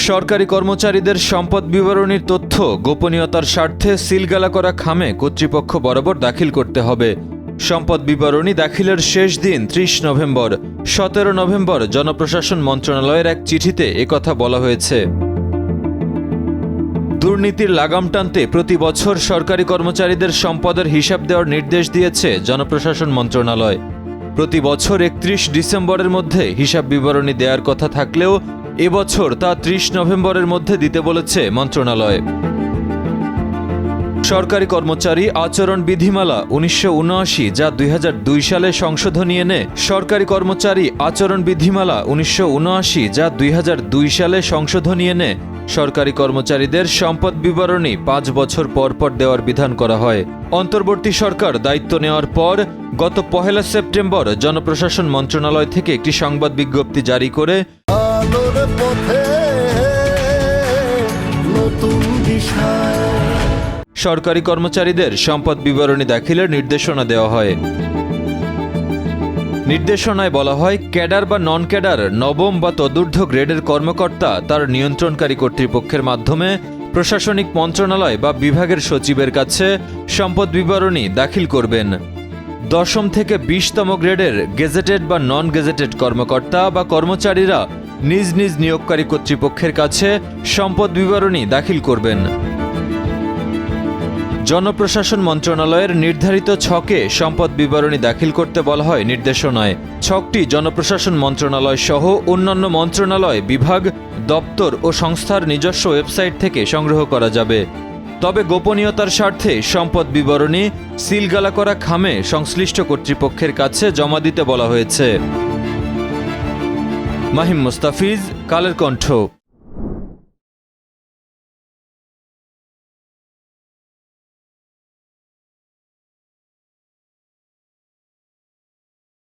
সরকারি কর্মচারীদের সম্পদ বিবরণীর তথ্য গোপনীয়তার স্বার্থে সিলগালা করা খামে কর্তৃপক্ষ বরাবর দাখিল করতে হবে। সম্পদ বিবরণী দাখিলের শেষ দিন ৩০ নভেম্বর। ১৭ নভেম্বর জনপ্রশাসন মন্ত্রণালয়ের এক চিঠিতে একথা বলা হয়েছে। দুর্নীতির লাগাম টানতে প্রতি বছর সরকারি কর্মচারীদের সম্পদের হিসাব দেওয়ার নির্দেশ দিয়েছে জনপ্রশাসন মন্ত্রণালয়। প্রতি বছর ৩১ ডিসেম্বরের মধ্যে হিসাব বিবরণী দেওয়ার কথা থাকলেও এবছর তা ৩০ নভেম্বরের মধ্যে দিতে বলেছে মন্ত্রণালয়। সরকারি কর্মচারী আচরণ বিধিমালা ১৯৭৯ যা ২০০২ সালে সংশোধনী এনে সরকারি কর্মচারী আচরণ বিধিমালা ১৯৭৯ যা ২০০২ সালে সংশোধনী এনে সরকারি কর্মচারীদের সম্পদ বিবরণী ৫ বছর পর পর দেওয়ার বিধান করা হয়। অন্তর্বর্তী সরকার দায়িত্ব নেওয়ার পর গত ১ সেপ্টেম্বর জনপ্রশাসন মন্ত্রণালয় থেকে একটি সংবাদ বিজ্ঞপ্তি জারি করে সরকারি কর্মচারীদের সম্পদ বিবরণী দাখিলের নির্দেশনা দেওয়া হয়। নির্দেশনায় বলা হয়, ক্যাডার বা নন ক্যাডার নবম বা তদূর্ধ্ব গ্রেডের কর্মকর্তা তার নিয়ন্ত্রণকারী কর্তৃপক্ষের মাধ্যমে প্রশাসনিক মন্ত্রণালয় বা বিভাগের সচিবের কাছে সম্পদ বিবরণী দাখিল করবেন। দশম থেকে ২০তম গ্রেডের গেজেটেড বা নন গেজেটেড কর্মকর্তা বা কর্মচারীরা নিজ নিজ নিয়োগকারী কর্তৃপক্ষের কাছে সম্পদ বিবরণী দাখিল করবেন। জনপ্রশাসন মন্ত্রণালয়ের নির্ধারিত ছকে সম্পদ বিবরণী দাখিল করতে বলা হয় নির্দেশনায়। ছকটি জনপ্রশাসন মন্ত্রণালয় সহ অন্যান্য মন্ত্রণালয়, বিভাগ, দপ্তর ও সংস্থার নিজস্ব ওয়েবসাইট থেকে সংগ্রহ করা যাবে। তবে গোপনীয়তার স্বার্থে সম্পদ বিবরণী সিলগালা করা খামে সংশ্লিষ্ট কর্তৃপক্ষের কাছে জমা দিতে বলা হয়েছে। মাহিম মুস্তাফিজ, কালের কণ্ঠ।